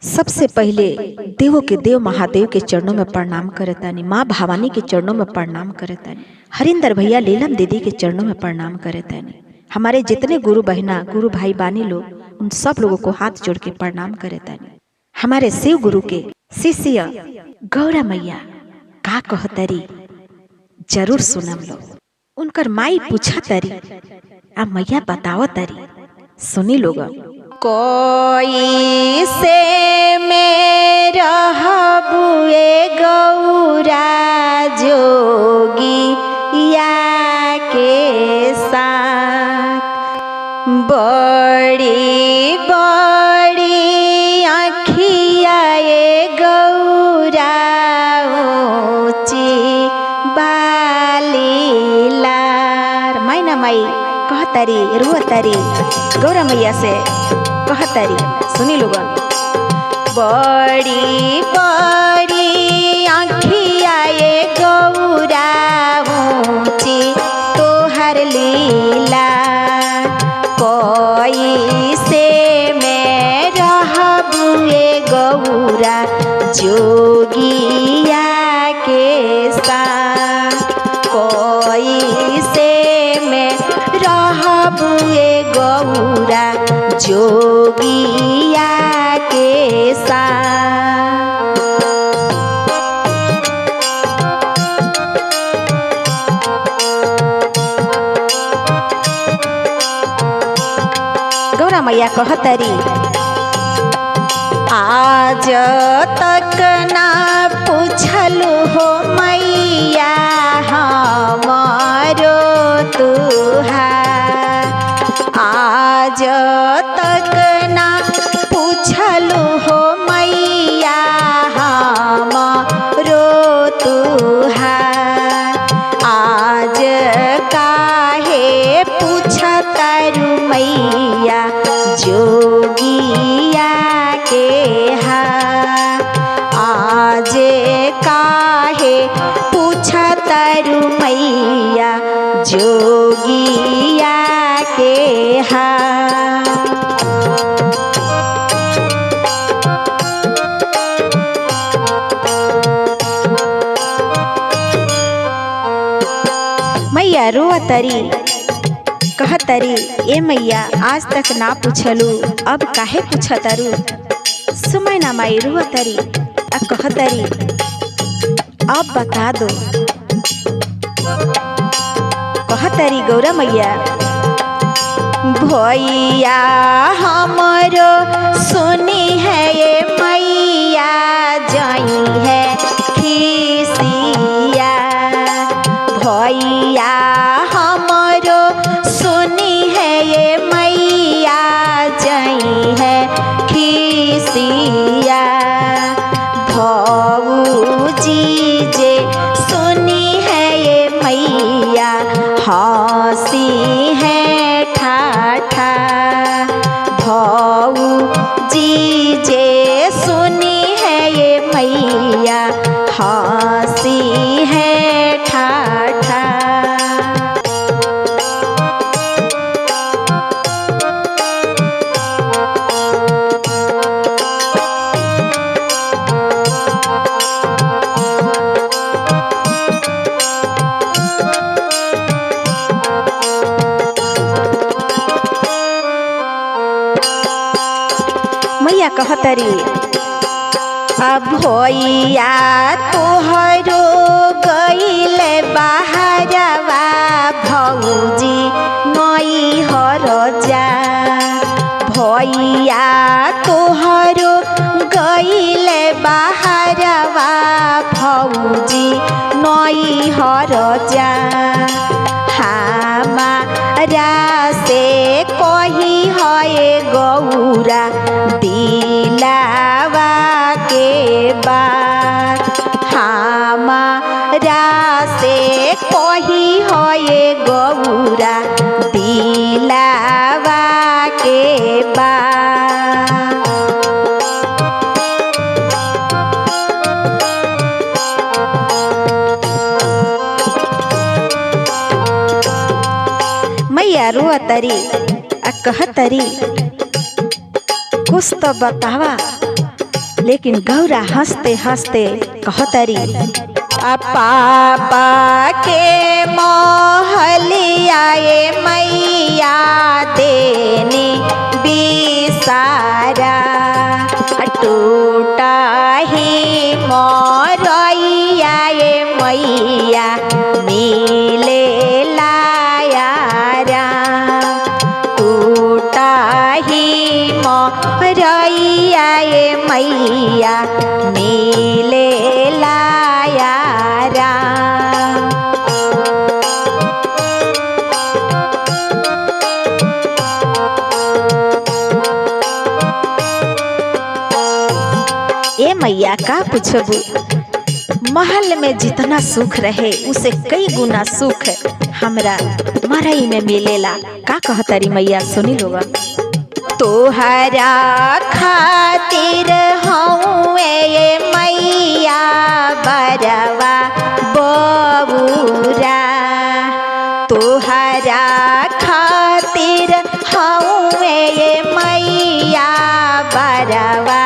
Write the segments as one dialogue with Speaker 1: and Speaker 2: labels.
Speaker 1: सबसे पहले देवों के देव महादेव के चरणों में प्रणाम करतानी, माँ भवानी के चरणों में प्रणाम करतानी, हरिंदर भैया लीलम दीदी के चरणों में प्रणाम करतानी। हमारे जितने गुरु बहना गुरु भाई बानी लोग उन सब लोगों को हाथ जोड़ के प्रणाम करतानी। हमारे शिव गुरु के शिष्य गौरा मैया का कहतरी जरूर सुनम लो। उनकर माई पूछा तरी आ मैया बताओ तरी, सुनी लोग। कोई से मेरा बुए गौरा जोगी या के साथ, बड़ी बड़ी आँखिया ये गौरा ऊँची बाली लार। मैना माई कहतरी रुअतरी गौरा मैया से कहतरी, सुनी लोगन। बड़ी बड़ी आँखिया ये गौरा ऊँची तोहर लीला, कोई से मैं रहबुए गौरा जोगिया के साथ, कोई से मैं रहबुए गौरा जोगिया के साथ। गौरा मैया कहतरी आज तक ना पूछलू हो मैया हमारो तुहार, आज तक ना पूछलू हो मैया हमारो तुहार, आज काहे पूछतरू मैया जोगिया के हार, आज काहे पूछतरू मैया जोगिया के हार। मैया रोअतरी कहतरी ए मैया आज तक ना पूछलू अब काहे पूछतरू। सुमय ना माई रोअतरी आ कहतरी अब बता दो। कहतरी गौरा मैया भैया हमरो सुनी है ये मैया जाई है खिसिया, भैया हमरो सुनी है ये मैया जाई है खिसिया, भौजी जे सुनी है ये मैया हंसी है ठाठा, भौजी जे सुनी है ये मैया हंसी है ठाठा। मैया कहतरी अब भैया तोहरो गईले बाहरवा भौजी नई हर जा, भैया तोहरो गईले बाहरवा भौजी नई हर जा, हमारा से कही है गौरा दिलावा के बात, हमारा से कही है गौरा दिलावा के बात। मैया रोअतरी आ कहतरी कुछ तो बतावा। लेकिन गौरा हंसते हंसते कहतरी पापा के मोहलिया मैया देने बिसारा टूटा ही मोरैया मैया मिले लायारा टूटा ही मोरैया मैया मिले लायारा। ए मैया का पूछबू, महल में जितना सुख रहे उसे कई गुना सुख हमरा मरई में मिलेला। का कहतरी मैया सुनी लोग। तोहरा खातिर हऊँ मैया बरवा बबूरा, तोहरा खातिर हऊँ मैया बरवा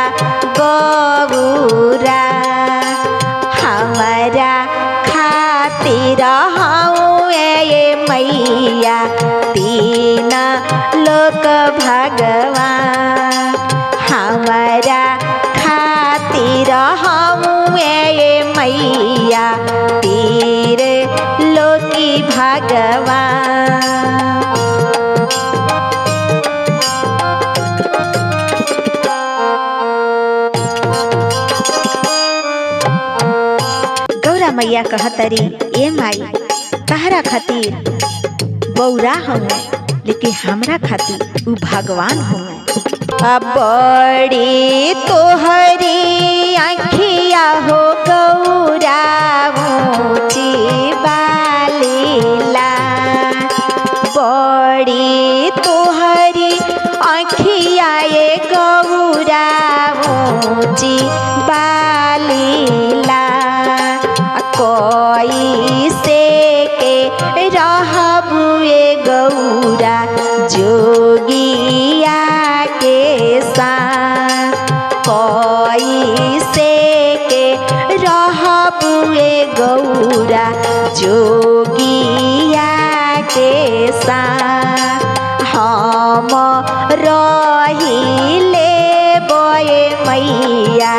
Speaker 1: बबूरा, हमारा खातिर हऊँ मैया तीन लोक भगवान, हमारा खातिर हऊँ मैया तीर लोकी भगवान। गौरा मैया कहतरी ए माई तहरा खातिर बौरा हूँ लेकिन हमरा खातिर उ भगवान हूँ। बड़ी तोहरी आँखिया हो गौरा ऊँची बालीला, बड़ी तोहरी आँखिया गौरा ऊँची बालीला, कोई से के रहबुए गौरा जोगिया के साथ, कोई से के रहबुए गौरा जोगिया के साथ, हम रहिले बोए मैया